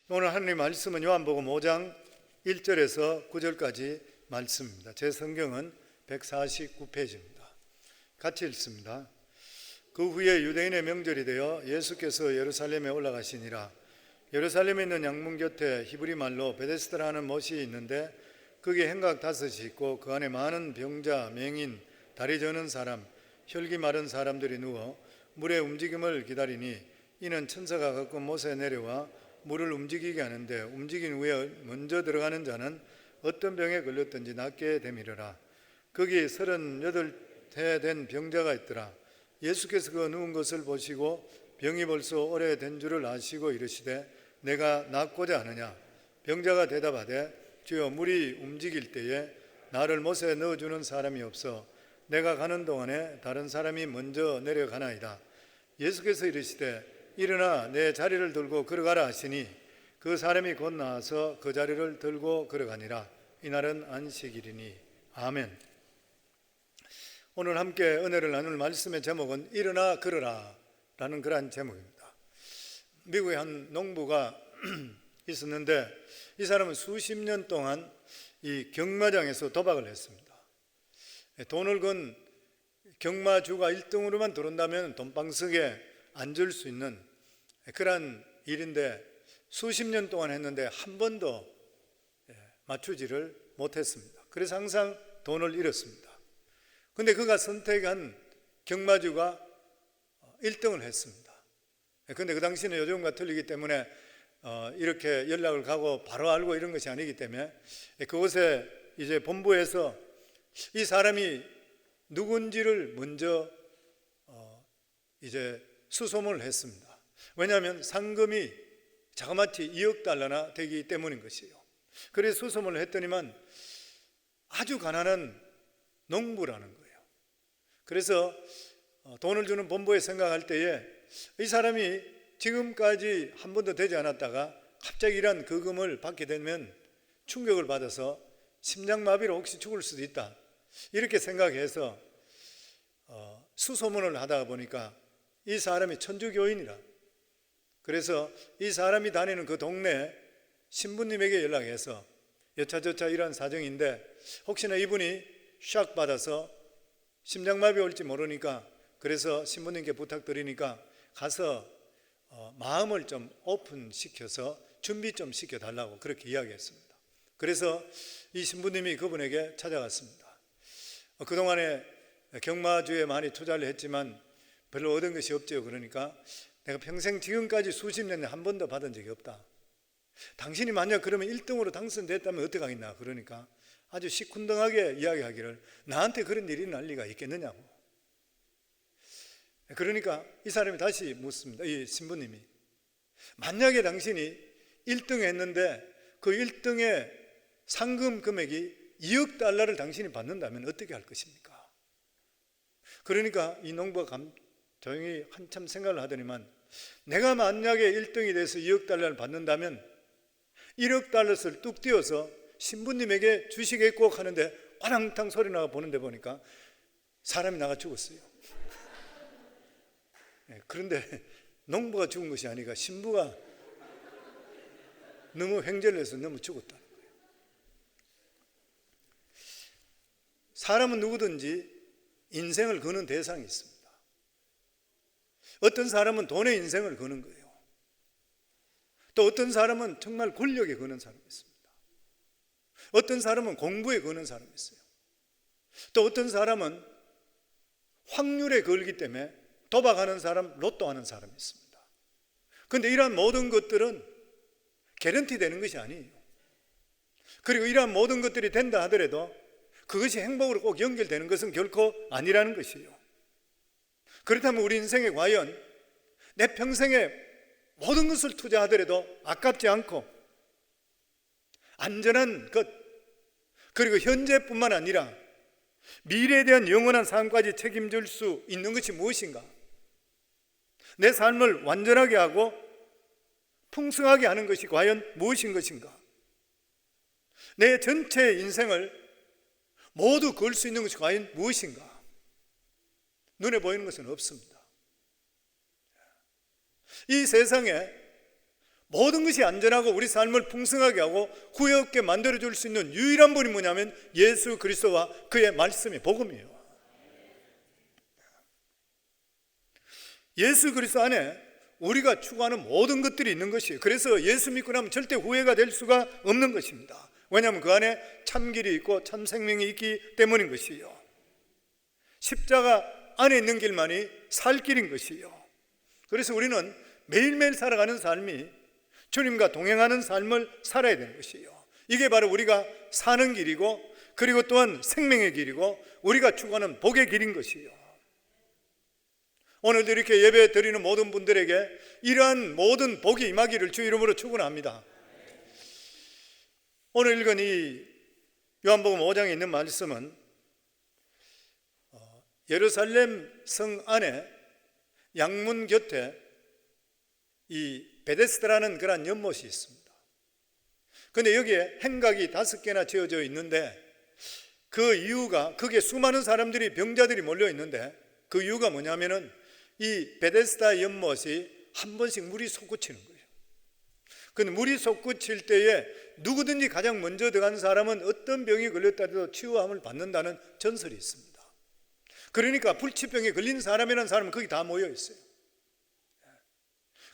오늘 하나님 말씀은 요한복음 5장 1절에서 9절까지 말씀입니다. 제 성경은 149페이지입니다. 같이 읽습니다. 그 후에 유대인의 명절이 되어 예수께서 예루살렘에 올라가시니라. 예루살렘에 있는 양문 곁에 히브리 말로 베데스다라는 못이 있는데 거기에 행각 5이 있고 그 안에 많은 병자, 맹인, 다리 저는 사람, 혈기 마른 사람들이 누워 물의 움직임을 기다리니 이는 천사가 가끔 못에 내려와 물을 움직이게 하는데 움직인 후에 먼저 들어가는 자는 어떤 병에 걸렸든지 낫게 되미르라. 거기 38해 된 병자가 있더라. 예수께서 그 누운 것을 보시고 병이 벌써 오래된 줄을 아시고 이르시되 내가 낫고자 하느냐. 병자가 대답하되 주여 물이 움직일 때에 나를 못에 넣어주는 사람이 없어 내가 가는 동안에 다른 사람이 먼저 내려가나이다. 예수께서 이르시되 일어나 내 자리를 들고 걸어가라 하시니 그 사람이 곧 나와서 그 자리를 들고 걸어가니라. 이날은 안식일이니. 아멘. 오늘 함께 은혜를 나눌 말씀의 제목은 일어나 걸어라 라는 그러한 제목입니다. 미국의 한 농부가 있었는데 이 사람은 수십 년 동안 이 경마장에서 도박을 했습니다. 돈을 건 경마주가 1등으로만 들어온다면 돈방석에 앉을 수 있는 그런 일인데 수십 년 동안 했는데 한 번도 맞추지를 못했습니다. 그래서 항상 돈을 잃었습니다. 그런데 그가 선택한 경마주가 1등을 했습니다. 그런데 그 당시는 요즘과 틀리기 때문에 이렇게 연락을 가고 바로 알고 이런 것이 아니기 때문에 그곳에 이제 본부에서 이 사람이 누군지를 먼저 이제 수소문을 했습니다. 왜냐하면 상금이 자그마치 2억 달러나 되기 때문인 것이에요. 그래서 수소문을 했더니만 아주 가난한 농부라는 거예요. 그래서 돈을 주는 본부에 생각할 때에 이 사람이 지금까지 한 번도 되지 않았다가 갑자기 이런 거금을 받게 되면 충격을 받아서 심장마비로 혹시 죽을 수도 있다 이렇게 생각해서 수소문을 하다 보니까 이 사람이 천주교인이라. 그래서 이 사람이 다니는 그 동네 신부님에게 연락해서 여차저차 이런 사정인데 혹시나 이분이 샥 받아서 심장마비 올지 모르니까 그래서 신부님께 부탁드리니까 가서 마음을 좀 오픈시켜서 준비 좀 시켜달라고 그렇게 이야기했습니다. 그래서 이 신부님이 그분에게 찾아갔습니다. 그동안에 경마주에 많이 투자를 했지만 별로 얻은 것이 없죠. 그러니까 내가 평생 지금까지 수십 년에 한 번도 받은 적이 없다. 당신이 만약 그러면 1등으로 당선됐다면 어떡하겠나. 그러니까 아주 시큰둥하게 이야기하기를 나한테 그런 일이 날 리가 있겠느냐고. 그러니까 이 사람이 다시 묻습니다. 이 신부님이 만약에 당신이 1등 했는데 그 1등의 상금 금액이 2억 달러를 당신이 받는다면 어떻게 할 것입니까? 그러니까 이 농부가 조용히 한참 생각을 하더니만 내가 만약에 1등이 돼서 2억 달러를 받는다면 1억 달러를 뚝 띄워서 신부님에게 주시겠고 하는데 화랑탕 소리 나가 보는데 보니까 사람이 나가 죽었어요. 그런데 농부가 죽은 것이 아니라 신부가 너무 횡재를 해서 너무 죽었다는 거예요. 사람은 누구든지 인생을 거는 대상이 있습니다. 어떤 사람은 돈의 인생을 거는 거예요. 또 어떤 사람은 정말 권력에 거는 사람이 있습니다. 어떤 사람은 공부에 거는 사람이 있어요. 또 어떤 사람은 확률에 걸기 때문에 도박하는 사람, 로또 하는 사람이 있습니다. 그런데 이러한 모든 것들은 개런티 되는 것이 아니에요. 그리고 이러한 모든 것들이 된다 하더라도 그것이 행복으로 꼭 연결되는 것은 결코 아니라는 것이에요. 그렇다면 우리 인생에 과연 내 평생에 모든 것을 투자하더라도 아깝지 않고 안전한 것 그리고 현재뿐만 아니라 미래에 대한 영원한 삶까지 책임질 수 있는 것이 무엇인가? 내 삶을 완전하게 하고 풍성하게 하는 것이 과연 무엇인 것인가? 내 전체 인생을 모두 걸 수 있는 것이 과연 무엇인가? 눈에 보이는 것은 없습니다. 이 세상에 모든 것이 안전하고 우리 삶을 풍성하게 하고 후회 없게 만들어줄 수 있는 유일한 분이 뭐냐면 예수 그리스도와 그의 말씀이 복음이에요. 예수 그리스도 안에 우리가 추구하는 모든 것들이 있는 것이에요. 그래서 예수 믿고 나면 절대 후회가 될 수가 없는 것입니다. 왜냐하면 그 안에 참길이 있고 참 생명이 있기 때문인 것이에요. 십자가 안에 있는 길만이 살 길인 것이에요. 그래서 우리는 매일매일 살아가는 삶이 주님과 동행하는 삶을 살아야 되는 것이에요. 이게 바로 우리가 사는 길이고, 그리고 또한 생명의 길이고, 우리가 추구하는 복의 길인 것이에요. 오늘도 이렇게 예배 드리는 모든 분들에게 이러한 모든 복이 임하기를 주 이름으로 축원합니다. 오늘 읽은 이 요한복음 5장에 있는 말씀은 예루살렘 성 안에 양문 곁에 이 베데스다라는 그런 연못이 있습니다. 그런데 여기에 행각이 5개나 지어져 있는데, 그 이유가, 거기에 수많은 사람들이, 병자들이 몰려 있는데, 그 이유가 뭐냐면은 이 베데스다 연못이 한 번씩 물이 솟구치는 거예요. 근데 물이 솟구칠 때에 누구든지 가장 먼저 들어간 사람은 어떤 병이 걸렸다 해도 치유함을 받는다는 전설이 있습니다. 그러니까 불치병에 걸린 사람이라는 사람은 거기 다 모여 있어요.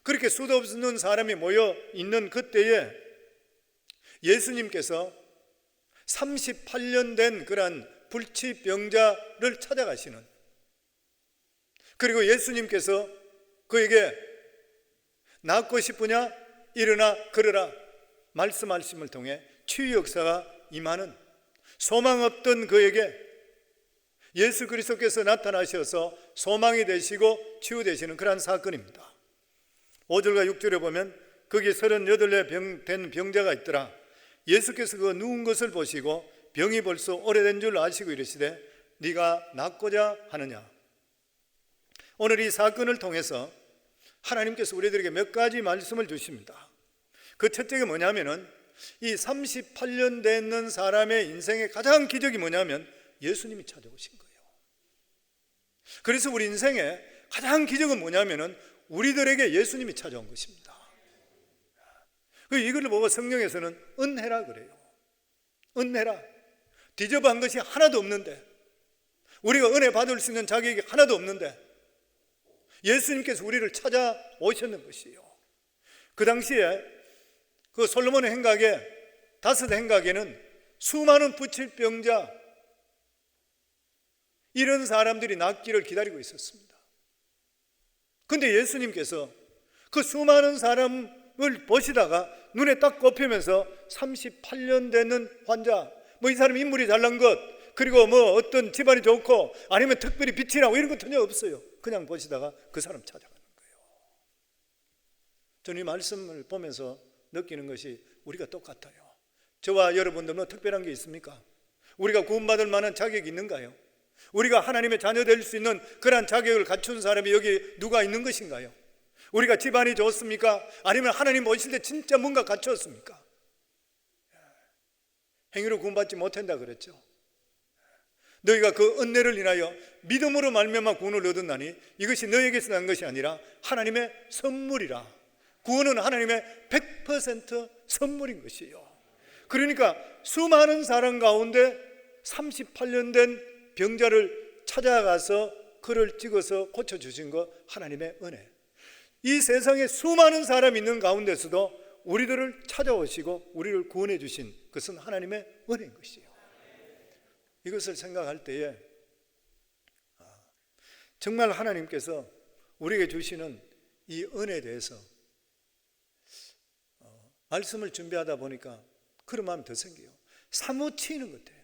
그렇게 수도 없는 사람이 모여 있는 그때에 예수님께서 38년 된 그러한 불치병자를 찾아가시는, 그리고 예수님께서 그에게 낫고 싶으냐? 일어나 걸어라 말씀하심을 통해 치유 역사가 임하는, 소망 없던 그에게 예수 그리스도께서 나타나셔서 소망이 되시고 치유되시는 그러한 사건입니다. 5절과 6절에 보면 거기 38에 된 병자가 있더라. 예수께서 그 누운 것을 보시고 병이 벌써 오래된 줄 아시고 이르시되 네가 낫고자 하느냐. 오늘 이 사건을 통해서 하나님께서 우리들에게 몇 가지 말씀을 주십니다. 그 첫째가 뭐냐면은 이 38년 되는 사람의 인생의 가장 기적이 뭐냐면 예수님이 찾아오신 거예요. 그래서 우리 인생의 가장 기적은 뭐냐면은 우리들에게 예수님이 찾아온 것입니다. 이걸 보고 성경에서는 은혜라 그래요. 은혜라. 디저브한 것이 하나도 없는데, 우리가 은혜 받을 수 있는 자격이 하나도 없는데 예수님께서 우리를 찾아오셨는 것이에요. 그 당시에 그 솔로몬의 행각에 5 행각에는 수많은 불치병자, 이런 사람들이 낫기를 기다리고 있었습니다. 근데 예수님께서 그 수많은 사람을 보시다가 눈에 딱 꼽히면서 38년 되는 환자, 뭐 이 사람 인물이 잘난 것, 그리고 뭐 어떤 집안이 좋고 아니면 특별히 빛이 나고 이런 것 전혀 없어요. 그냥 보시다가 그 사람 찾아가는 거예요. 저는 이 말씀을 보면서 느끼는 것이 우리가 똑같아요. 저와 여러분들 뭐 특별한 게 있습니까? 우리가 구원받을 만한 자격이 있는가요? 우리가 하나님의 자녀 될 수 있는 그러한 자격을 갖춘 사람이 여기 누가 있는 것인가요? 우리가 집안이 좋습니까? 아니면 하나님 오실 때 진짜 뭔가 갖추었습니까? 행위로 구원받지 못한다 그랬죠. 너희가 그 은혜를 인하여 믿음으로 말미암아 구원을 얻었나니 이것이 너희에게서 난 것이 아니라 하나님의 선물이라. 구원은 하나님의 100% 선물인 것이에요. 그러니까 수많은 사람 가운데 38년 된 병자를 찾아가서 그를 찍어서 고쳐주신 것, 하나님의 은혜. 이 세상에 수많은 사람이 있는 가운데서도 우리들을 찾아오시고 우리를 구원해 주신 것은 하나님의 은혜인 것이에요. 이것을 생각할 때에 정말 하나님께서 우리에게 주시는 이 은혜에 대해서 말씀을 준비하다 보니까 그런 마음이 더 생겨요. 사무치는 것 같아요.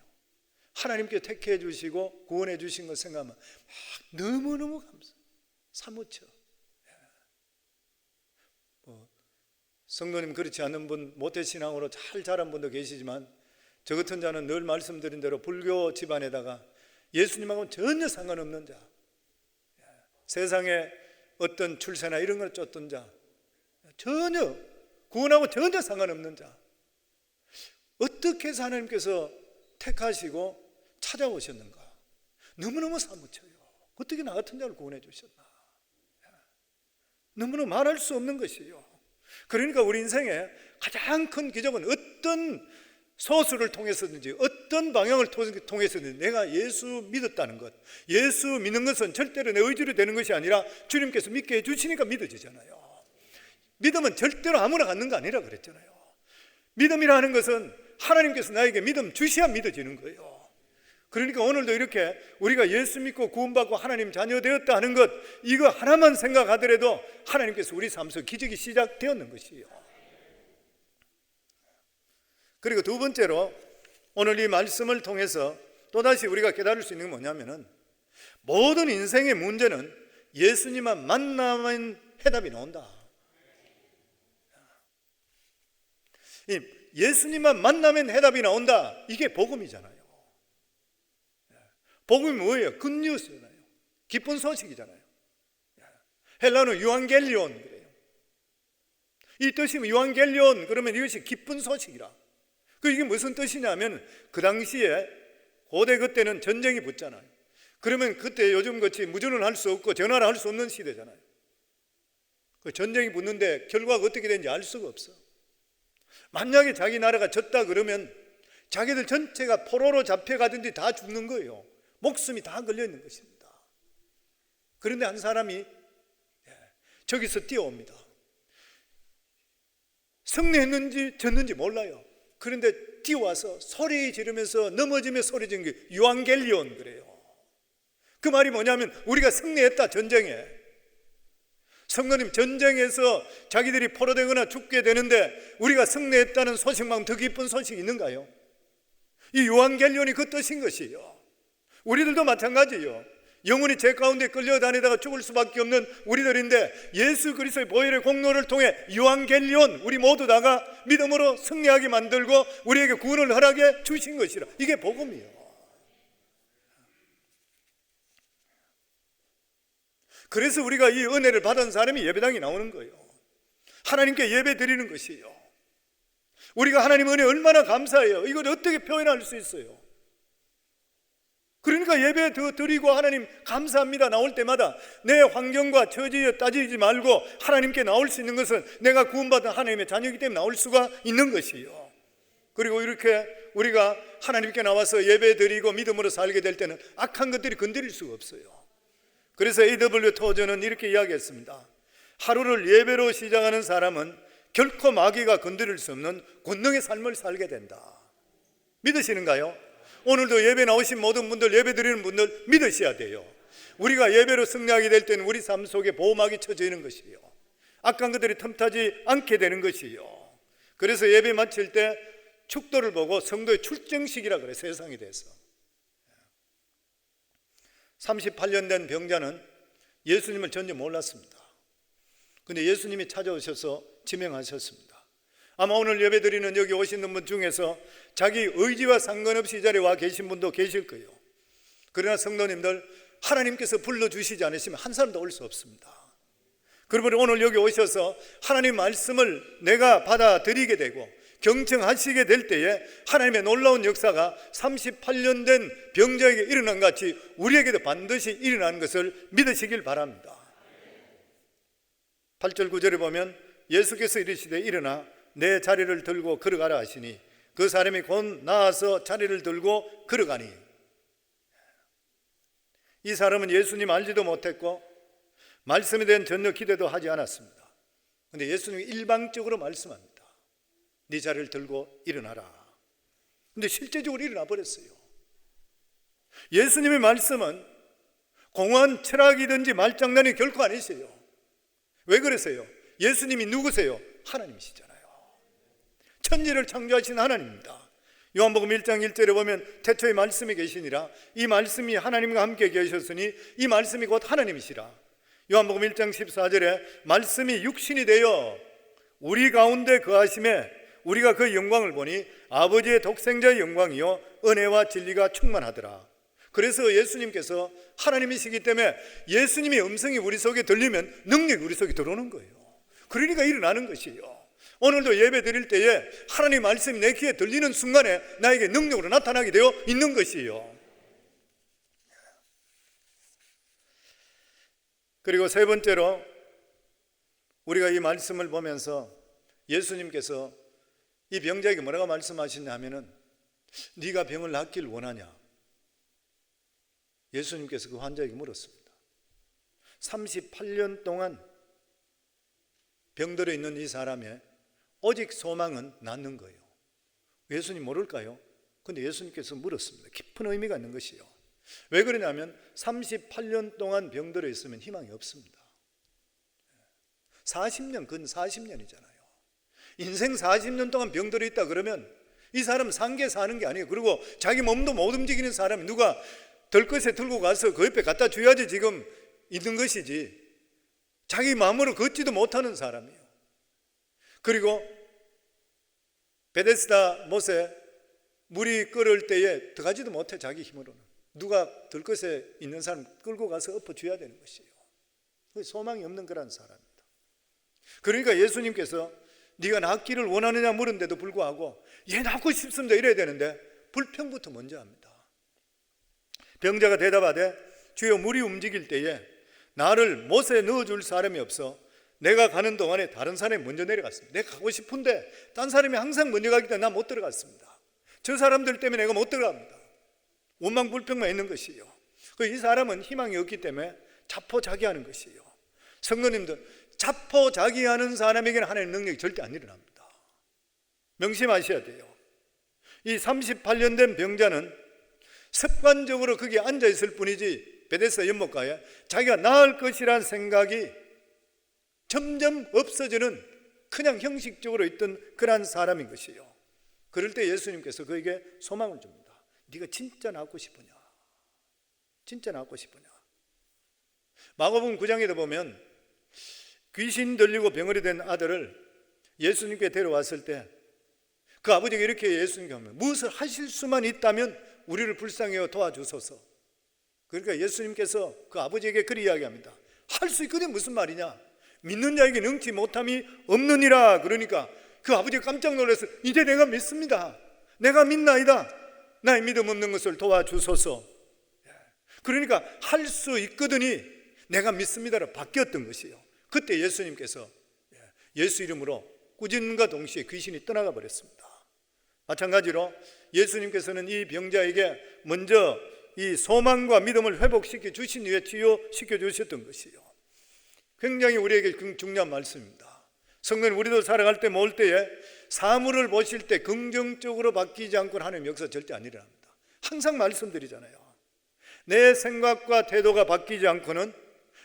하나님께 택해 주시고 구원해 주신 것 생각하면 너무너무 감사해요. 사무쳐. 성도님 그렇지 않은 분, 모태신앙으로 잘 자란 분도 계시지만 저 같은 자는 늘 말씀드린 대로 불교 집안에다가 예수님하고는 전혀 상관없는 자, 세상에 어떤 출세나 이런 걸 쫓던 자, 전혀 구원하고 전혀 상관없는 자, 어떻게 해서 하나님께서 택하시고 찾아오셨는가? 너무너무 사무쳐요. 어떻게 나 같은 자를 구원해 주셨나? 너무너무 말할 수 없는 것이에요. 그러니까 우리 인생에 가장 큰 기적은 어떤 소수를 통해서든지 어떤 방향을 통해서든지 내가 예수 믿었다는 것, 예수 믿는 것은 절대로 내 의지로 되는 것이 아니라 주님께서 믿게 해주시니까 믿어지잖아요. 믿음은 절대로 아무나 갖는 거 아니라 그랬잖아요. 믿음이라 하는 것은 하나님께서 나에게 믿음 주셔야 믿어지는 거예요. 그러니까 오늘도 이렇게 우리가 예수 믿고 구원받고 하나님 자녀 되었다 하는 것, 이거 하나만 생각하더라도 하나님께서 우리 삶 속 기적이 시작되었는 것이에요. 그리고 두 번째로 오늘 이 말씀을 통해서 또다시 우리가 깨달을 수 있는 게 뭐냐면은, 모든 인생의 문제는 예수님만 만나면 해답이 나온다. 예수님만 만나면 해답이 나온다, 이게 복음이잖아요. 복음이 뭐예요? 굿뉴스잖아요. 기쁜 소식이잖아요. 헬라어는 유앙겔리온 그래요. 이 뜻이 유앙겔리온 그러면 이것이 기쁜 소식이라. 이게 무슨 뜻이냐면, 그 당시에 고대 그때는 전쟁이 붙잖아요. 그러면 그때 요즘같이 무전을 할 수 없고 전화를 할 수 없는 시대잖아요. 그 전쟁이 붙는데 결과가 어떻게 되는지 알 수가 없어. 만약에 자기 나라가 졌다 그러면 자기들 전체가 포로로 잡혀가든지 다 죽는 거예요. 목숨이 다 걸려있는 것입니다. 그런데 한 사람이 저기서 뛰어옵니다. 승리했는지 졌는지 몰라요. 그런데 뛰어와서 소리 지르면서 넘어지며 소리 지르는 게 유앙겔리온 그래요. 그 말이 뭐냐면 우리가 승리했다, 전쟁에. 성도님, 전쟁에서 자기들이 포로되거나 죽게 되는데 우리가 승리했다는 소식만큼 더 기쁜 소식이 있는가요? 이 유앙겔리온이 그 뜻인 것이요. 우리들도 마찬가지요. 영혼이 죄 가운데 끌려다니다가 죽을 수밖에 없는 우리들인데 예수 그리스도의 보혈의 공로를 통해 유앙겔리온, 우리 모두 다가 믿음으로 승리하게 만들고 우리에게 구원을 허락해 주신 것이라. 이게 복음이에요. 그래서 우리가 이 은혜를 받은 사람이 예배당에 나오는 거예요. 하나님께 예배 드리는 것이에요. 우리가 하나님 은혜 얼마나 감사해요. 이걸 어떻게 표현할 수 있어요? 그러니까 예배 드리고 하나님 감사합니다 나올 때마다 내 환경과 처지에 따지지 말고 하나님께 나올 수 있는 것은 내가 구원받은 하나님의 자녀이기 때문에 나올 수가 있는 것이에요. 그리고 이렇게 우리가 하나님께 나와서 예배 드리고 믿음으로 살게 될 때는 악한 것들이 건드릴 수가 없어요. 그래서 A.W. 토저는 이렇게 이야기했습니다. 하루를 예배로 시작하는 사람은 결코 마귀가 건드릴 수 없는 권능의 삶을 살게 된다. 믿으시는가요? 오늘도 예배 나오신 모든 분들, 예배 드리는 분들 믿으셔야 돼요. 우리가 예배로 승리하게 될 때는 우리 삶 속에 보호막이 쳐져 있는 것이에요. 악한 것들이 틈타지 않게 되는 것이에요. 그래서 예배 마칠 때 축도를 보고 성도의 출정식이라 그래요. 세상에 대해서 38년 된 병자는 예수님을 전혀 몰랐습니다. 근데 예수님이 찾아오셔서 지명하셨습니다. 아마 오늘 예배드리는 여기 오시는 분 중에서 자기 의지와 상관없이 이 자리에 와 계신 분도 계실 거예요. 그러나 성도님들, 하나님께서 불러주시지 않으시면 한 사람도 올 수 없습니다. 그러면 오늘 여기 오셔서 하나님 말씀을 내가 받아들이게 되고 경청하시게 될 때에 하나님의 놀라운 역사가 38년 된 병자에게 일어난 같이 우리에게도 반드시 일어나는 것을 믿으시길 바랍니다. 8절 9절에 보면 예수께서 이르시되 일어나 내 자리를 들고 걸어가라 하시니 그 사람이 곧 나아서 자리를 들고 걸어가니. 이 사람은 예수님 알지도 못했고 말씀에 대한 전혀 기대도 하지 않았습니다. 그런데 예수님이 일방적으로 말씀합니다. 네 자리를 들고 일어나라. 근데 실제적으로 일어나 버렸어요. 예수님의 말씀은 공허한 철학이든지 말장난이 결코 아니세요. 왜 그러세요? 예수님이 누구세요? 하나님이시잖아요. 천지를 창조하신 하나님입니다. 요한복음 1장 1절에 보면 태초에 말씀이 계시니라. 이 말씀이 하나님과 함께 계셨으니 이 말씀이 곧 하나님이시라. 요한복음 1장 14절에 말씀이 육신이 되어 우리 가운데 거하심에 우리가 그 영광을 보니 아버지의 독생자의 영광이요 은혜와 진리가 충만하더라. 그래서 예수님께서 하나님이시기 때문에 예수님의 음성이 우리 속에 들리면 능력이 우리 속에 들어오는 거예요. 그러니까 일어나는 것이에요. 오늘도 예배 드릴 때에 하나님의 말씀이 내 귀에 들리는 순간에 나에게 능력으로 나타나게 되어 있는 것이에요. 그리고 세 번째로 우리가 이 말씀을 보면서 예수님께서 이 병자에게 뭐라고 말씀하시냐 하면은 네가 병을 낫길 원하냐? 예수님께서 그 환자에게 물었습니다. 38년 동안 병들어 있는 이 사람의 오직 소망은 낫는 거예요. 예수님 모를까요? 근데 예수님께서 물었습니다. 깊은 의미가 있는 것이요. 왜 그러냐면 38년 동안 병들어 있으면 희망이 없습니다. 40년, 근 40년이잖아요. 인생 40년 동안 병들어 있다 그러면 이 사람 산게 사는 게 아니에요. 그리고 자기 몸도 못 움직이는 사람이 누가 들것에 들고 가서 그 옆에 갖다 줘야지 지금 있는 것이지, 자기 마음으로 걷지도 못하는 사람이에요. 그리고 베데스다 못에 물이 끓을 때에 들어가지도 못해. 자기 힘으로는 누가 들것에 있는 사람 끌고 가서 엎어줘야 되는 것이에요. 소망이 없는 그런 사람입니다. 그러니까 예수님께서 네가 낫기를 원하느냐 물은데도 불구하고 얘 낫고 싶습니다 이래야 되는데 불평부터 먼저 합니다. 병자가 대답하되 주여 물이 움직일 때에 나를 못에 넣어줄 사람이 없어 내가 가는 동안에 다른 사람이 먼저 내려갔습니다. 내가 가고 싶은데 딴 사람이 항상 먼저 가기 때문에 난 못 들어갔습니다. 저 사람들 때문에 내가 못 들어갑니다. 원망불평만 있는 것이요. 이 사람은 희망이 없기 때문에 자포자기하는 것이요. 성도님들, 자포자기하는 사람에게는 하나님의 능력이 절대 안 일어납니다. 명심하셔야 돼요. 이 38년 된 병자는 습관적으로 거기에 앉아있을 뿐이지 베데스다 연못가에 자기가 나을 것이라는 생각이 점점 없어지는 그냥 형식적으로 있던 그런 사람인 것이에요. 그럴 때 예수님께서 그에게 소망을 줍니다. 네가 진짜 낫고 싶으냐? 진짜 낫고 싶으냐? 마가복음 9장에도 보면 귀신 들리고 병어리 된 아들을 예수님께 데려왔을 때 그 아버지가 이렇게 예수님께 하면 무엇을 하실 수만 있다면 우리를 불쌍히 도와주소서. 그러니까 예수님께서 그 아버지에게 그리 이야기합니다. 할 수 있거든 무슨 말이냐? 믿는 자에게 능치 못함이 없느니라. 그러니까 그 아버지가 깜짝 놀라서 이제 내가 믿습니다. 내가 믿나이다. 나의 믿음 없는 것을 도와주소서. 그러니까 할 수 있거든이 내가 믿습니다로 바뀌었던 것이에요. 그때 예수님께서 예수 이름으로 꾸짖는과 동시에 귀신이 떠나가 버렸습니다. 마찬가지로 예수님께서는 이 병자에게 먼저 이 소망과 믿음을 회복시켜 주신 후에 치유시켜 주셨던 것이에요. 굉장히 우리에게 중요한 말씀입니다. 성도님, 우리도 살아갈 때 모을 때에 사물을 보실 때 긍정적으로 바뀌지 않고는 하나님의 역사 절대 안 일어납니다. 항상 말씀드리잖아요. 내 생각과 태도가 바뀌지 않고는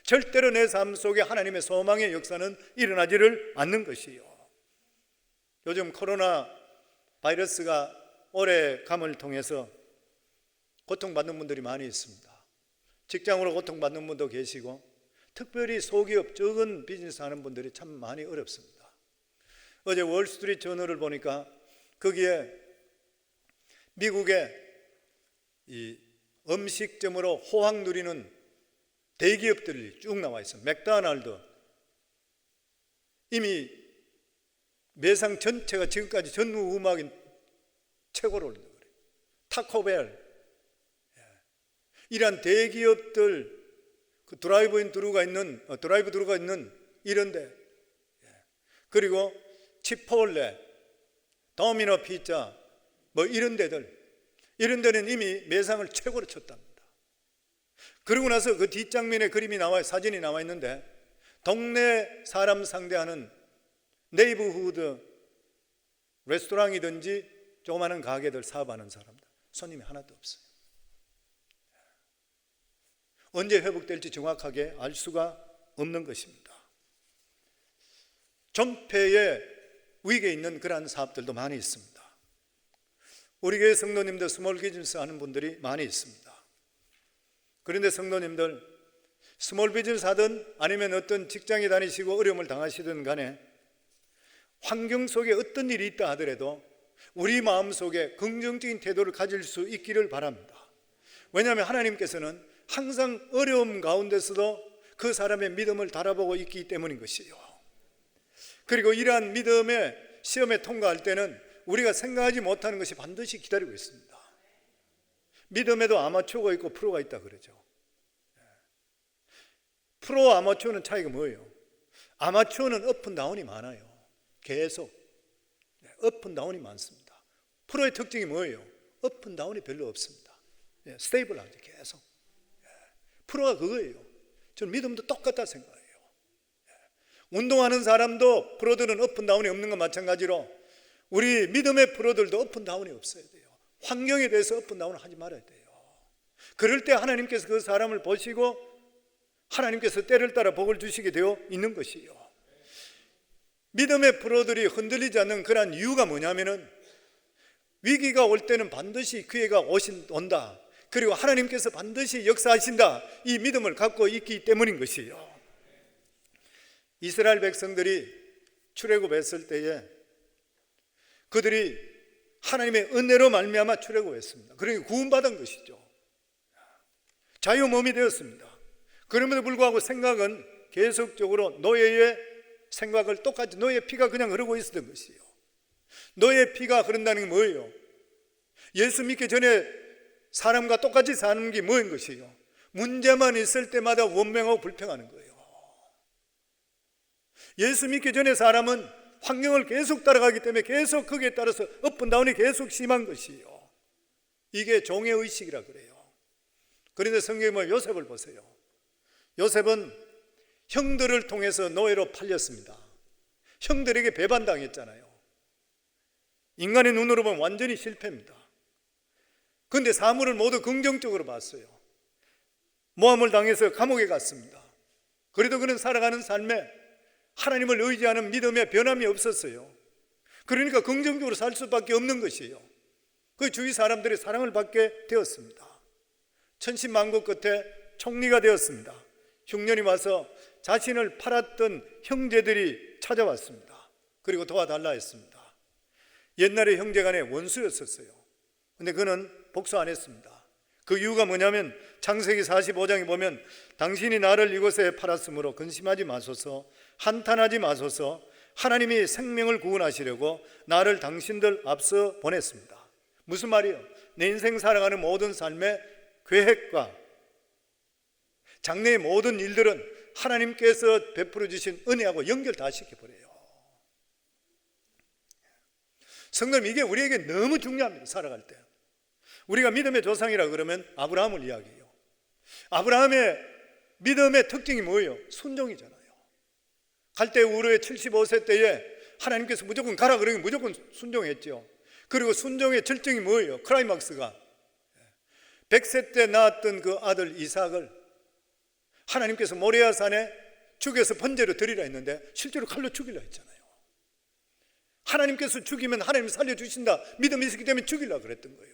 절대로 내 삶 속에 하나님의 소망의 역사는 일어나지를 않는 것이에요. 요즘 코로나 바이러스가 오래감을 통해서 고통받는 분들이 많이 있습니다. 직장으로 고통받는 분도 계시고 특별히 소기업 적은 비즈니스 하는 분들이 참 많이 어렵습니다. 어제 월스트리트 저널을 보니까 거기에 미국의 이 음식점으로 호황 누리는 대기업들이 쭉 나와 있어요. 맥도날드 이미 매상 전체가 지금까지 전후 음악인 최고로 올린다 그래요. 타코벨 이런 대기업들 그 드라이브 드루가 있는 이런데, 그리고 치폴레, 도미노 피자 뭐 이런 데는 이미 매상을 최고로 쳤답니다. 그러고 나서 그 뒷장면에 그림이 나와 사진이 나와 있는데 동네 사람 상대하는 네이버후드 레스토랑이든지 조그마한 가게들 사업하는 사람들 손님이 하나도 없어요. 언제 회복될지 정확하게 알 수가 없는 것입니다. 존폐의 위기에 있는 그러한 사업들도 많이 있습니다. 우리 교회 성도님들 스몰 비즈니스 하는 분들이 많이 있습니다. 그런데 성도님들 스몰 비즈니스 하든 아니면 어떤 직장에 다니시고 어려움을 당하시든 간에 환경 속에 어떤 일이 있다 하더라도 우리 마음속에 긍정적인 태도를 가질 수 있기를 바랍니다. 왜냐하면 하나님께서는 항상 어려움 가운데서도 그 사람의 믿음을 달아보고 있기 때문인 것이에요. 그리고 이러한 믿음의 시험에 통과할 때는 우리가 생각하지 못하는 것이 반드시 기다리고 있습니다. 믿음에도 아마추어가 있고 프로가 있다 그러죠. 프로와 아마추어는 차이가 뭐예요? 아마추어는 업앤다운이 많아요. 계속 업앤다운이 많습니다. 프로의 특징이 뭐예요? 업앤다운이 별로 없습니다. 스테이블하죠. 계속. 프로가 그거예요. 저는 믿음도 똑같다 생각해요. 운동하는 사람도 프로들은 업앤다운이 없는 것 마찬가지로 우리 믿음의 프로들도 업앤다운이 없어야 돼요. 환경에 대해서 업앤다운을 하지 말아야 돼요. 그럴 때 하나님께서 그 사람을 보시고 하나님께서 때를 따라 복을 주시게 되어 있는 것이요. 믿음의 프로들이 흔들리지 않는 그런 이유가 뭐냐면은 위기가 올 때는 반드시 기회가 온다. 그리고 하나님께서 반드시 역사하신다. 이 믿음을 갖고 있기 때문인 것이요. 이스라엘 백성들이 출애굽했을 때에 그들이 하나님의 은혜로 말미암아 출애굽했습니다. 그러니까 구원받은 것이죠. 자유 몸이 되었습니다. 그럼에도 불구하고 생각은 계속적으로 노예의 생각을 똑같이 노예의 피가 그냥 흐르고 있었던 것이에요. 노예의 피가 흐른다는 게 뭐예요? 예수 믿기 전에 사람과 똑같이 사는 게 뭐인 것이에요? 문제만 있을 때마다 원망하고 불평하는 거예요. 예수 믿기 전에 사람은 환경을 계속 따라가기 때문에 계속 거기에 따라서 업앤다운이 계속 심한 것이에요. 이게 종의 의식이라 그래요. 그런데 성경에 보면 요셉을 보세요. 요셉은 형들을 통해서 노예로 팔렸습니다. 형들에게 배반당했잖아요. 인간의 눈으로 보면 완전히 실패입니다. 그런데 사물을 모두 긍정적으로 봤어요. 모함을 당해서 감옥에 갔습니다. 그래도 그는 살아가는 삶에 하나님을 의지하는 믿음에 변함이 없었어요. 그러니까 긍정적으로 살 수밖에 없는 것이에요. 그 주위 사람들의 사랑을 받게 되었습니다. 천신만고 끝에 총리가 되었습니다. 흉년이 와서 자신을 팔았던 형제들이 찾아왔습니다. 그리고 도와달라 했습니다. 옛날에 형제간에 원수였었어요. 근데 그는 복수 안 했습니다. 그 이유가 뭐냐면 창세기 45장에 보면 당신이 나를 이곳에 팔았으므로 근심하지 마소서, 한탄하지 마소서, 하나님이 생명을 구원하시려고 나를 당신들 앞서 보냈습니다. 무슨 말이에요? 내 인생 살아가는 모든 삶의 계획과 장래의 모든 일들은 하나님께서 베풀어 주신 은혜하고 연결 다 시켜버려요. 성도님, 이게 우리에게 너무 중요합니다. 살아갈 때 우리가 믿음의 조상이라 그러면 아브라함을 이야기해요. 아브라함의 믿음의 특징이 뭐예요? 순종이잖아요. 갈대 우르의 75세 때에 하나님께서 무조건 가라 그러면 무조건 순종했죠. 그리고 순종의 절정이 뭐예요? 클라이막스가 100세 때 낳았던 그 아들 이삭을 하나님께서 모리아 산에 죽여서 번제로 드리라 했는데 실제로 칼로 죽이려 했잖아요. 하나님께서 죽이면 하나님 살려주신다 믿음이 있었기 때문에 죽이려고 그랬던 거예요.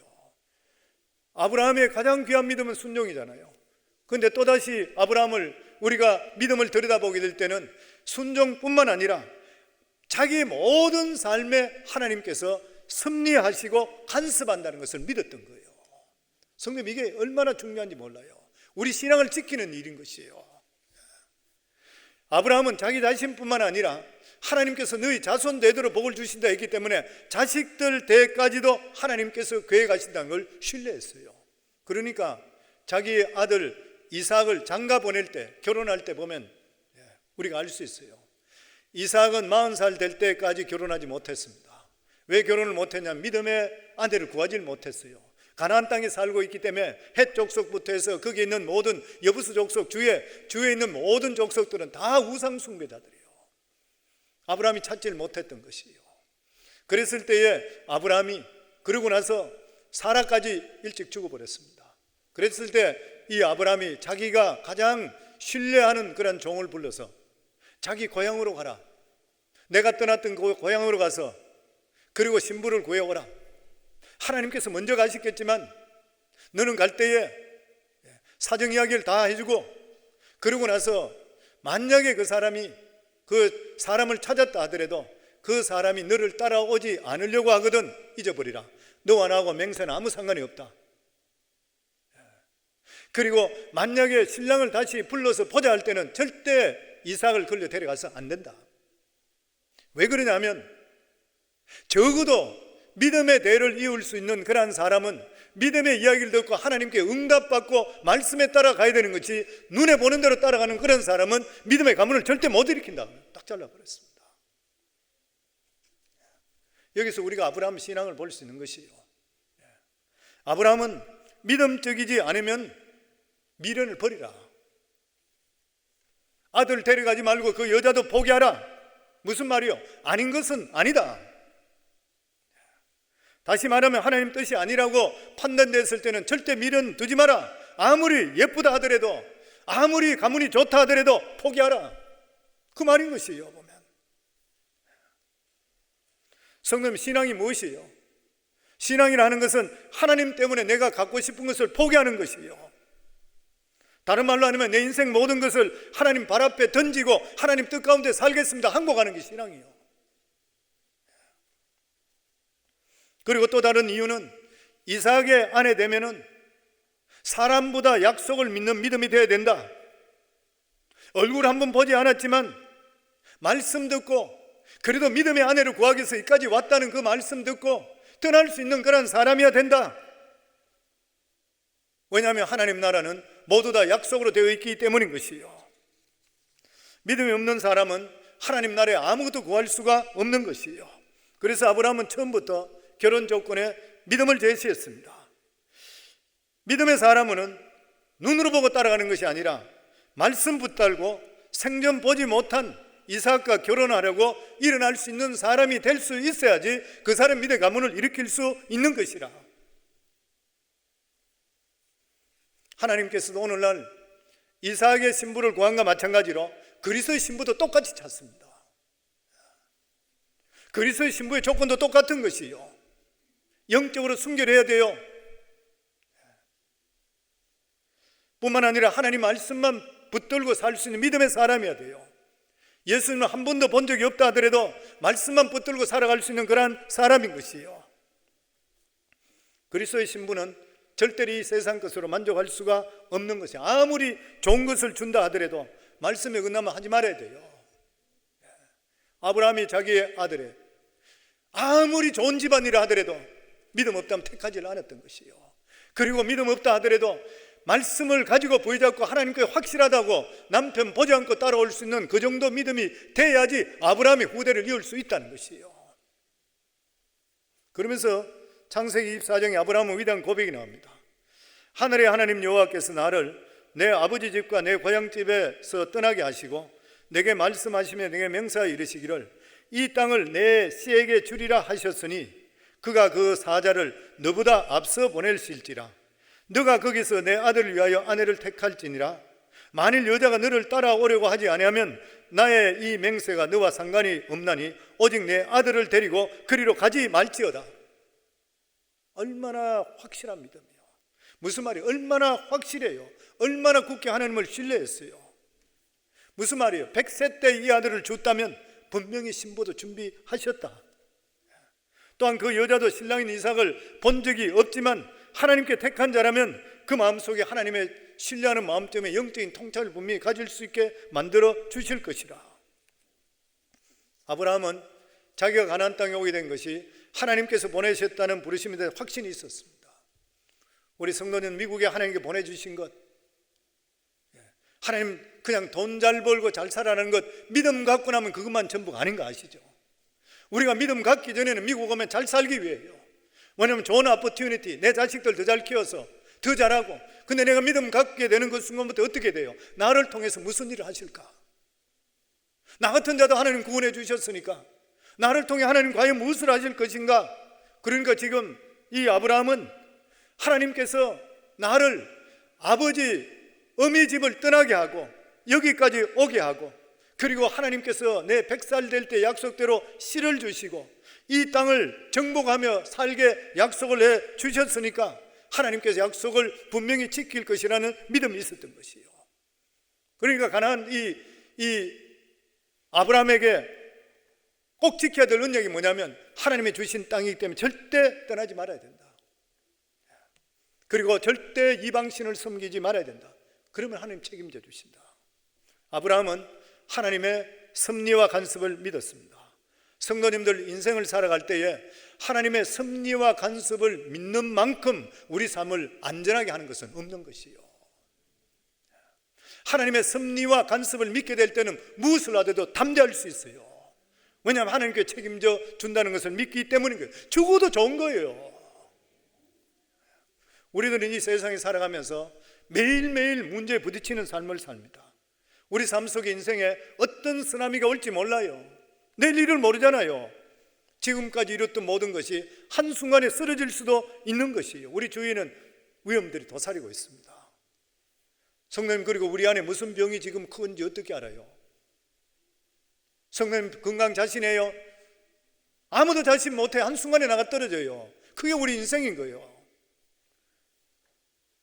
아브라함의 가장 귀한 믿음은 순종이잖아요. 그런데 또다시 아브라함을 우리가 믿음을 들여다보게 될 때는 순종뿐만 아니라 자기의 모든 삶에 하나님께서 섭리하시고 간섭한다는 것을 믿었던 거예요. 성도님, 이게 얼마나 중요한지 몰라요. 우리 신앙을 지키는 일인 것이에요. 아브라함은 자기 자신뿐만 아니라 하나님께서 너희 자손 대대로 복을 주신다 했기 때문에 자식들 대까지도 하나님께서 계획하신다는 걸 신뢰했어요. 그러니까 자기 아들 이삭을 장가 보낼 때, 결혼할 때 보면 우리가 알 수 있어요. 이삭은 40살 될 때까지 결혼하지 못했습니다. 왜 결혼을 못했냐면 믿음의 아내를 구하지 못했어요. 가나안 땅에 살고 있기 때문에 헷 족속부터 해서 거기에 있는 모든 여부스 족속 주에 있는 모든 족속들은 다 우상 숭배자들이에요. 아브라함이 찾지를 못했던 것이에요. 그랬을 때에 아브라함이 그러고 나서 사라까지 일찍 죽어버렸습니다. 그랬을 때 이 아브라함이 자기가 가장 신뢰하는 그런 종을 불러서 자기 고향으로 가라. 내가 떠났던 그 고향으로 가서 그리고 신부를 구해오라. 하나님께서 먼저 가셨겠지만 너는 갈 때에 사정 이야기를 다 해주고 그러고 나서 만약에 그 사람이 그 사람을 찾았다 하더라도 그 사람이 너를 따라오지 않으려고 하거든 잊어버리라. 너와 나하고 맹세는 아무 상관이 없다. 그리고 만약에 신랑을 다시 불러서 보자 할 때는 절대 이삭을 걸려 데려가서 안 된다. 왜 그러냐면 적어도 믿음의 대를 이을 수 있는 그러한 사람은 믿음의 이야기를 듣고 하나님께 응답받고 말씀에 따라 가야 되는 것이 눈에 보는 대로 따라가는 그런 사람은 믿음의 가문을 절대 못 일으킨다. 딱 잘라버렸습니다. 여기서 우리가 아브라함 신앙을 볼 수 있는 것이요. 아브라함은 믿음적이지 않으면 미련을 버리라. 아들 데려가지 말고 그 여자도 포기하라. 무슨 말이요? 아닌 것은 아니다. 다시 말하면 하나님 뜻이 아니라고 판단됐을 때는 절대 미련 두지 마라. 아무리 예쁘다 하더라도, 아무리 가문이 좋다 하더라도 포기하라. 그 말인 것이에요. 보면 성도님, 신앙이 무엇이에요? 신앙이라는 것은 하나님 때문에 내가 갖고 싶은 것을 포기하는 것이에요. 다른 말로 하면 내 인생 모든 것을 하나님 발 앞에 던지고 하나님 뜻 가운데 살겠습니다 하고 가는 게 신앙이에요. 그리고 또 다른 이유는 이삭의 아내 되면은 사람보다 약속을 믿는 믿음이 되어야 된다. 얼굴 한번 보지 않았지만 말씀 듣고 그래도 믿음의 아내를 구하기 위해서 여기까지 왔다는 그 말씀 듣고 떠날 수 있는 그런 사람이어야 된다. 왜냐하면 하나님 나라는 모두 다 약속으로 되어 있기 때문인 것이요. 믿음이 없는 사람은 하나님 나라에 아무것도 구할 수가 없는 것이요. 그래서 아브라함은 처음부터 결혼 조건에 믿음을 제시했습니다. 믿음의 사람은 눈으로 보고 따라가는 것이 아니라 말씀 붙들고 생전 보지 못한 이삭과 결혼하려고 일어날 수 있는 사람이 될 수 있어야지 그 사람 믿음의 가문을 일으킬 수 있는 것이라. 하나님께서도 오늘날 이삭의 신부를 구한과 마찬가지로 그리스도의 신부도 똑같이 찾습니다. 그리스도의 신부의 조건도 똑같은 것이요. 영적으로 순결해야 돼요. 뿐만 아니라 하나님 말씀만 붙들고 살 수 있는 믿음의 사람이어야 돼요. 예수님은 한 번도 본 적이 없다 하더라도 말씀만 붙들고 살아갈 수 있는 그러한 사람인 것이요. 그리스도의 신부는 절대로 이 세상 것으로 만족할 수가 없는 것이에요. 아무리 좋은 것을 준다 하더라도 말씀에 근하면 하지 말아야 돼요. 아브라함이 자기의 아들의 아무리 좋은 집안이라 하더라도 믿음 없다면 택하지 않았던 것이요. 그리고 믿음 없다 하더라도 말씀을 가지고 부여잡고 하나님께 확실하다고 남편 보지 않고 따라올 수 있는 그 정도 믿음이 돼야지 아브라함이 후대를 이을 수 있다는 것이에요. 그러면서 창세기 24장에 아브라함은 위대한 고백이 나옵니다. 하늘의 하나님 여호와께서 나를 내 아버지 집과 내 고향집에서 떠나게 하시고 내게 말씀하시며 내게 맹세하여 이르시기를 이 땅을 내 씨에게 주리라 하셨으니 그가 그 사자를 너보다 앞서 보낼실지라. 너가 거기서 내 아들을 위하여 아내를 택할지니라. 만일 여자가 너를 따라오려고 하지 아니하면 나의 이 맹세가 너와 상관이 없나니 오직 내 아들을 데리고 그리로 가지 말지어다. 얼마나 확실한 믿음이에요. 무슨 말이에요? 얼마나 확실해요. 얼마나 굳게 하나님을 신뢰했어요. 무슨 말이에요? 100세 때 이 아들을 줬다면 분명히 신부도 준비하셨다. 또한 그 여자도 신랑인 이삭을 본 적이 없지만 하나님께 택한 자라면 그 마음속에 하나님의 신뢰하는 마음 때문에 영적인 통찰을 분명히 가질 수 있게 만들어 주실 것이라. 아브라함은 자기가 가나안 땅에 오게 된 것이 하나님께서 보내셨다는 부르심에 대한 확신이 있었습니다. 우리 성도는 미국에 하나님께 보내주신 것, 하나님 그냥 돈 잘 벌고 잘 살아라는 것 믿음 갖고 나면 그것만 전부가 아닌 거 아시죠? 우리가 믿음 갖기 전에는 미국 오면 잘 살기 위해요. 왜냐하면 좋은 어퍼튜니티, 내 자식들 더 잘 키워서 더 잘하고. 근데 내가 믿음 갖게 되는 그 순간부터 어떻게 돼요? 나를 통해서 무슨 일을 하실까? 나 같은 자도 하나님 구원해 주셨으니까 나를 통해 하나님 과연 무엇을 하실 것인가? 그러니까 지금 이 아브라함은 하나님께서 나를 아버지 어미 집을 떠나게 하고 여기까지 오게 하고, 그리고 하나님께서 내 100살 될 때 약속대로 씨를 주시고 이 땅을 정복하며 살게 약속을 해 주셨으니까 하나님께서 약속을 분명히 지킬 것이라는 믿음이 있었던 것이에요. 그러니까 가나안 이 아브라함에게 꼭 지켜야 될 언약이 뭐냐면 하나님이 주신 땅이기 때문에 절대 떠나지 말아야 된다. 그리고 절대 이방신을 섬기지 말아야 된다. 그러면 하나님 책임져 주신다. 아브라함은 하나님의 섭리와 간섭을 믿었습니다. 성도님들 인생을 살아갈 때에 하나님의 섭리와 간섭을 믿는 만큼 우리 삶을 안전하게 하는 것은 없는 것이요. 하나님의 섭리와 간섭을 믿게 될 때는 무엇을 하더라도 담대할 수 있어요. 왜냐하면 하나님께 책임져 준다는 것을 믿기 때문인 거예요. 죽어도 좋은 거예요. 우리들은 이 세상에 살아가면서 매일매일 문제에 부딪히는 삶을 삽니다. 우리 삶 속에 인생에 어떤 쓰나미가 올지 몰라요. 내일 일을 모르잖아요. 지금까지 이뤘던 모든 것이 한순간에 쓰러질 수도 있는 것이에요. 우리 주위에는 위험들이 도사리고 있습니다. 성도님, 그리고 우리 안에 무슨 병이 지금 큰지 어떻게 알아요? 성도님 건강 자신해요? 아무도 자신 못해. 한순간에 나가 떨어져요. 그게 우리 인생인 거예요.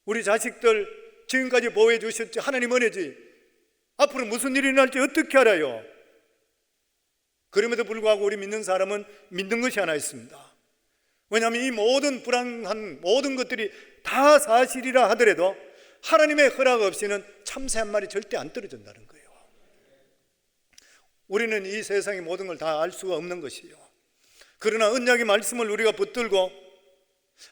우리 자식들 지금까지 보호해 주셨지, 하나님 은혜지. 앞으로 무슨 일이 날지 어떻게 알아요? 그럼에도 불구하고 우리 믿는 사람은 믿는 것이 하나 있습니다. 왜냐하면 이 모든 불안한 모든 것들이 다 사실이라 하더라도 하나님의 허락 없이는 참새 한 마리 절대 안 떨어진다는 거예요. 우리는 이 세상의 모든 걸 다 알 수가 없는 것이에요. 그러나 언약의 말씀을 우리가 붙들고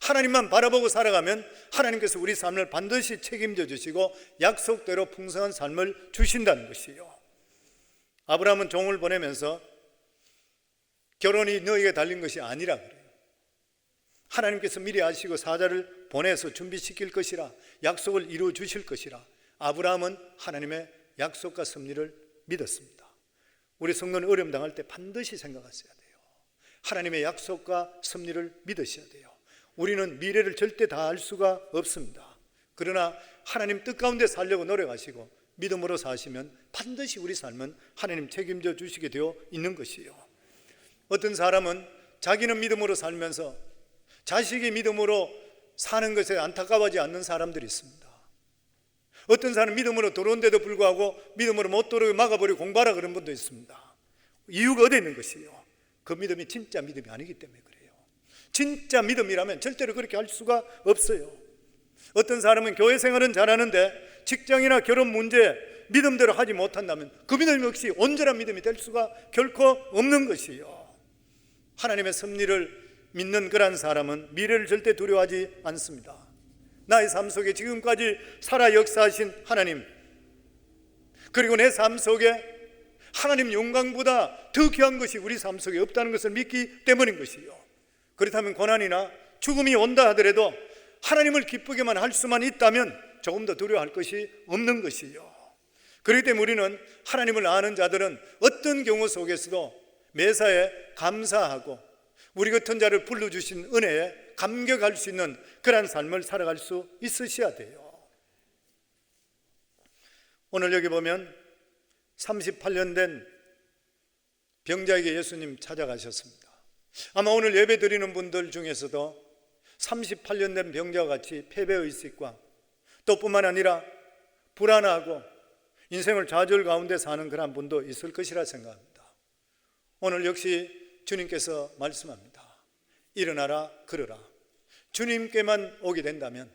하나님만 바라보고 살아가면 하나님께서 우리 삶을 반드시 책임져 주시고 약속대로 풍성한 삶을 주신다는 것이에요. 아브라함은 종을 보내면서 결혼이 너에게 달린 것이 아니라 그래요. 하나님께서 미리 아시고 사자를 보내서 준비시킬 것이라, 약속을 이루어 주실 것이라. 아브라함은 하나님의 약속과 섭리를 믿었습니다. 우리 성도는 어려움 당할 때 반드시 생각하셔야 돼요. 하나님의 약속과 섭리를 믿으셔야 돼요. 우리는 미래를 절대 다 알 수가 없습니다. 그러나 하나님 뜻 가운데 살려고 노력하시고 믿음으로 사시면 반드시 우리 삶은 하나님 책임져 주시게 되어 있는 것이에요. 어떤 사람은 자기는 믿음으로 살면서 자식이 믿음으로 사는 것에 안타까워하지 않는 사람들이 있습니다. 어떤 사람은 믿음으로 들어온데도 불구하고 믿음으로 못 들어오게 막아버리고 공부하라 그런 분도 있습니다. 이유가 어디에 있는 것이에요? 그 믿음이 진짜 믿음이 아니기 때문에 그래요. 진짜 믿음이라면 절대로 그렇게 할 수가 없어요. 어떤 사람은 교회 생활은 잘하는데 직장이나 결혼 문제 믿음대로 하지 못한다면 그 믿음 역시 온전한 믿음이 될 수가 결코 없는 것이에요. 하나님의 섭리를 믿는 그런 사람은 미래를 절대 두려워하지 않습니다. 나의 삶 속에 지금까지 살아 역사하신 하나님, 그리고 내 삶 속에 하나님 영광보다 더 귀한 것이 우리 삶 속에 없다는 것을 믿기 때문인 것이요. 그렇다면 고난이나 죽음이 온다 하더라도 하나님을 기쁘게만 할 수만 있다면 조금 더 두려워할 것이 없는 것이요. 그렇기 때문에 우리는 하나님을 아는 자들은 어떤 경우 속에서도 매사에 감사하고 우리 같은 자를 불러주신 은혜에 감격할 수 있는 그러한 삶을 살아갈 수 있으셔야 돼요. 오늘 여기 보면 38년 된 병자에게 예수님 찾아가셨습니다. 아마 오늘 예배 드리는 분들 중에서도 38년 된 병자와 같이 패배의식과 또 뿐만 아니라 불안하고 인생을 좌절 가운데 사는 그런 분도 있을 것이라 생각합니다. 오늘 역시 주님께서 말씀합니다. 일어나라 걸어라. 주님께만 오게 된다면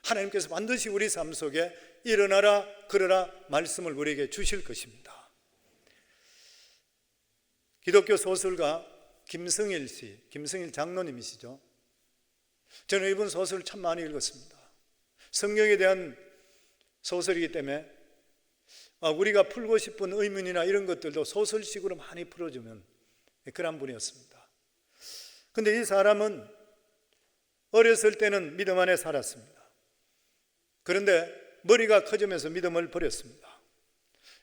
하나님께서 반드시 우리 삶 속에 일어나라 걸어라 말씀을 우리에게 주실 것입니다. 기독교 소설가 김성일 씨, 김성일 장로님이시죠. 저는 이분 소설을 참 많이 읽었습니다. 성경에 대한 소설이기 때문에 우리가 풀고 싶은 의문이나 이런 것들도 소설식으로 많이 풀어주면 그런 분이었습니다. 근데 이 사람은 어렸을 때는 믿음 안에 살았습니다. 그런데 머리가 커지면서 믿음을 버렸습니다.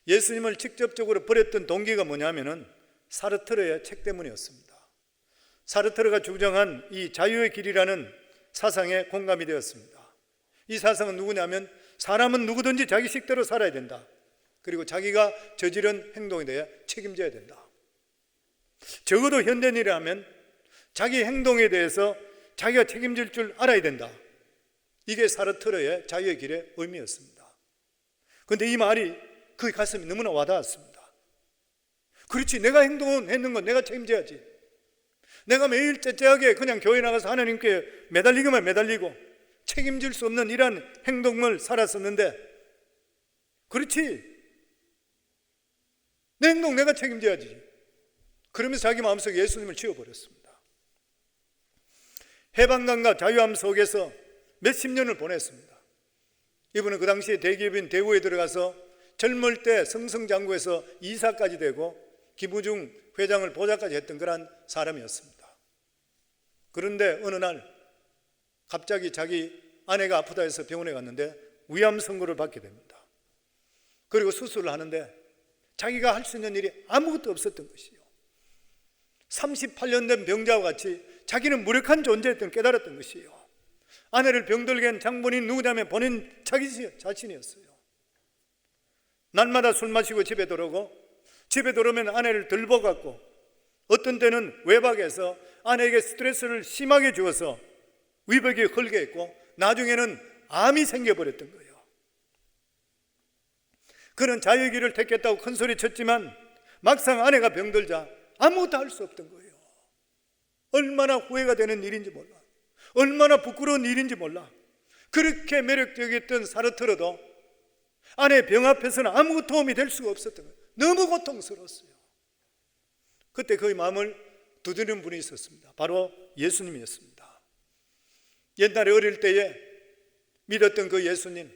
예수님을 직접적으로 버렸던 동기가 뭐냐면은 사르트르의 책 때문이었습니다. 사르트르가 주장한 이 자유의 길이라는 사상에 공감이 되었습니다. 이 사상은 누구냐면 사람은 누구든지 자기 식대로 살아야 된다. 그리고 자기가 저지른 행동에 대해 책임져야 된다. 적어도 현대인이라면 자기 행동에 대해서 자기가 책임질 줄 알아야 된다. 이게 사르트르의 자유의 길의 의미였습니다. 그런데 이 말이 그 가슴이 너무나 와닿았습니다. 그렇지, 내가 행동했는 건 내가 책임져야지. 내가 매일 째째하게 그냥 교회 나가서 하나님께 매달리기만 매달리고 책임질 수 없는 이러한 행동을 살았었는데, 그렇지, 내 행동 내가 책임져야지. 그러면서 자기 마음속에 예수님을 지워버렸습니다. 해방감과 자유함 속에서 몇십 년을 보냈습니다. 이분은 그 당시에 대기업인 대구에 들어가서 젊을 때 승승장구해서 이사까지 되고 김우중 회장을 보좌까지 했던 그런 사람이었습니다. 그런데 어느 날 갑자기 자기 아내가 아프다 해서 병원에 갔는데 위암 선고를 받게 됩니다. 그리고 수술을 하는데 자기가 할 수 있는 일이 아무것도 없었던 것이요. 38년 된 병자와 같이 자기는 무력한 존재였던 깨달았던 것이요. 아내를 병들게 한 장본인 누구냐면 본인 자기 자신이었어요. 날마다 술 마시고 집에 들어오고, 집에 들어오면 아내를 들보갖고, 어떤 때는 외박해서 아내에게 스트레스를 심하게 주어서 위벽에 걸게 했고, 나중에는 암이 생겨버렸던 거예요. 그는 자유의 길을 택했다고 큰소리 쳤지만 막상 아내가 병들자 아무것도 할 수 없던 거예요. 얼마나 후회가 되는 일인지 몰라. 얼마나 부끄러운 일인지 몰라. 그렇게 매력적이었던 사르트르도 아내의 병 앞에서는 아무 도움이 될 수가 없었던 거예요. 너무 고통스러웠어요. 그때 그의 마음을 두드리는 분이 있었습니다. 바로 예수님이었습니다. 옛날에 어릴 때에 믿었던 그 예수님,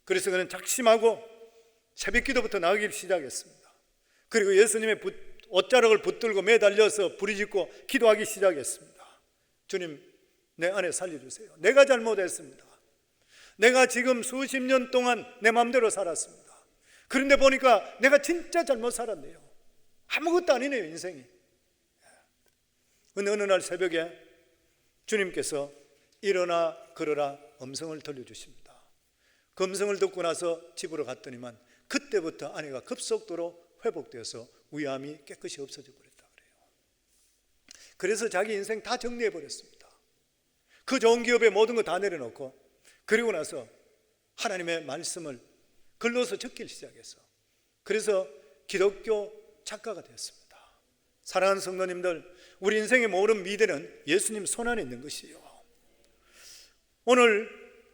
그래서 그는 작심하고 새벽 기도부터 나가기 시작했습니다. 그리고 예수님의 옷자락을 붙들고 매달려서 부르짖고 기도하기 시작했습니다. 주님, 내 아내 살려주세요. 내가 잘못했습니다. 내가 지금 수십 년 동안 내 마음대로 살았습니다. 그런데 보니까 내가 진짜 잘못 살았네요. 아무것도 아니네요, 인생이. 근데 어느 날 새벽에 주님께서 일어나 걸어라 음성을 들려주십니다. 그 음성을 듣고 나서 집으로 갔더니만 그때부터 아내가 급속도로 회복되어서 위암이 깨끗이 없어져 버렸다 그래요. 그래서 자기 인생 다 정리해 버렸습니다. 그 좋은 기업에 모든 거 다 내려놓고, 그리고 나서 하나님의 말씀을 글로서 적기 시작해서, 그래서 기독교 작가가 되었습니다. 사랑하는 성도님들, 우리 인생의 모든 미래는 예수님 손 안에 있는 것이요. 오늘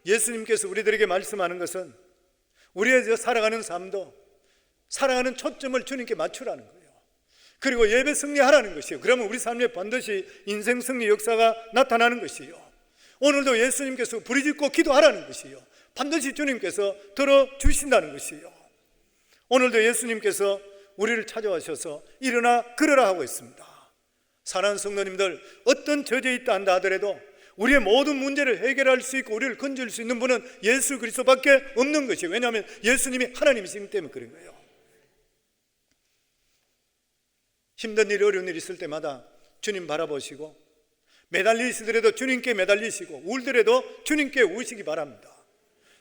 예수님께서 우리들에게 말씀하는 것은 우리의 살아가는 삶도 살아가는 초점을 주님께 맞추라는 거예요. 그리고 예배 승리하라는 것이요. 그러면 우리 삶에 반드시 인생 승리 역사가 나타나는 것이요. 오늘도 예수님께서 부르짖고 기도하라는 것이요. 반드시 주님께서 들어주신다는 것이요. 오늘도 예수님께서 우리를 찾아와셔서 일어나 걸으라 하고 있습니다. 사랑하는 성도님들, 어떤 저주에 있다 한다 하더라도 우리의 모든 문제를 해결할 수 있고 우리를 건질 수 있는 분은 예수 그리스도밖에 없는 것이에요. 왜냐하면 예수님이 하나님이시기 때문에 그런 거예요. 힘든 일, 어려운 일 있을 때마다 주님 바라보시고, 매달리시더라도 주님께 매달리시고, 울더라도 주님께 우시기 바랍니다.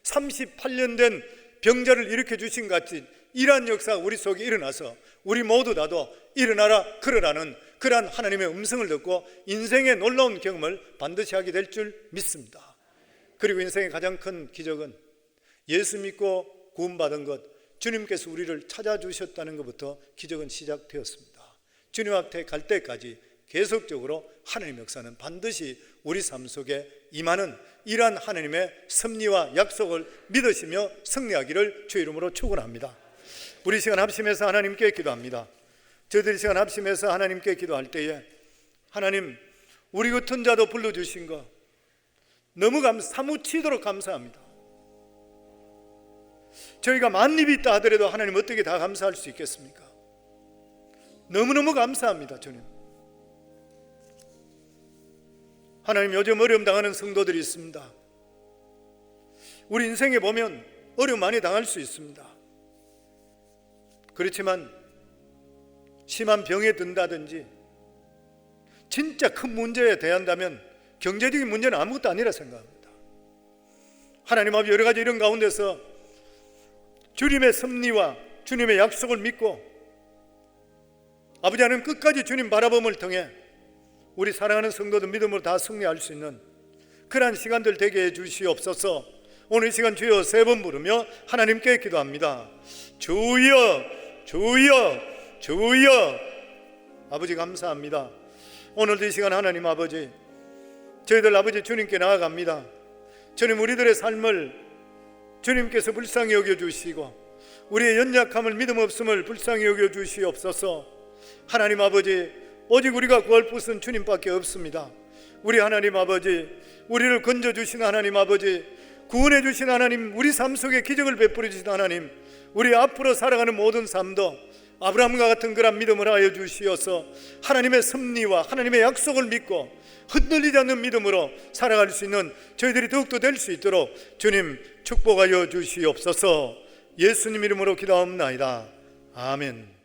38년 된 병자를 일으켜 주신 같이 이러한 역사가 우리 속에 일어나서 우리 모두 다도 일어나라 걸으라는 그러한 하나님의 음성을 듣고 인생의 놀라운 경험을 반드시 하게 될 줄 믿습니다. 그리고 인생의 가장 큰 기적은 예수 믿고 구원받은 것, 주님께서 우리를 찾아주셨다는 것부터 기적은 시작되었습니다. 주님 앞에 갈 때까지 계속적으로 하나님의 역사는 반드시 우리 삶 속에 임하는 이러한 하나님의 섭리와 약속을 믿으시며 승리하기를 주의 이름으로 축원합니다. 우리 시간 합심해서 하나님께 기도합니다. 저희들이 시간 합심해서 하나님께 기도할 때에 하나님, 우리 같은 자도 불러주신 거 너무 사무치도록 감사합니다. 저희가 만입이 있다 하더라도 하나님 어떻게 다 감사할 수 있겠습니까? 너무너무 감사합니다. 주님, 하나님, 요즘 어려움 당하는 성도들이 있습니다. 우리 인생에 보면 어려움 많이 당할 수 있습니다. 그렇지만 심한 병에 든다든지 진짜 큰 문제에 대한다면 경제적인 문제는 아무것도 아니라 생각합니다. 하나님 아버지, 여러 가지 이런 가운데서 주님의 섭리와 주님의 약속을 믿고 아버지 하나님 끝까지 주님 바라봄을 통해 우리 사랑하는 성도들 믿음으로 다 승리할 수 있는 그러한 시간들 되게 해 주시옵소서. 오늘 이 시간 주여 세 번 부르며 하나님께 기도합니다. 주여, 주여, 주여. 아버지 감사합니다. 오늘도 이 시간 하나님 아버지, 저희들 아버지 주님께 나아갑니다. 주님, 우리들의 삶을 주님께서 불쌍히 여겨주시고 우리의 연약함을, 믿음 없음을 불쌍히 여겨주시옵소서. 하나님 아버지, 오직 우리가 구할 곳은 주님밖에 없습니다. 우리 하나님 아버지, 우리를 건져주신 하나님 아버지, 구원해 주신 하나님, 우리 삶 속에 기적을 베풀어 주신 하나님, 우리 앞으로 살아가는 모든 삶도 아브라함과 같은 그런 믿음을 하여 주시어서 하나님의 섭리와 하나님의 약속을 믿고 흔들리지 않는 믿음으로 살아갈 수 있는 저희들이 더욱더 될 수 있도록 주님 축복하여 주시옵소서. 예수님 이름으로 기도하옵나이다. 아멘.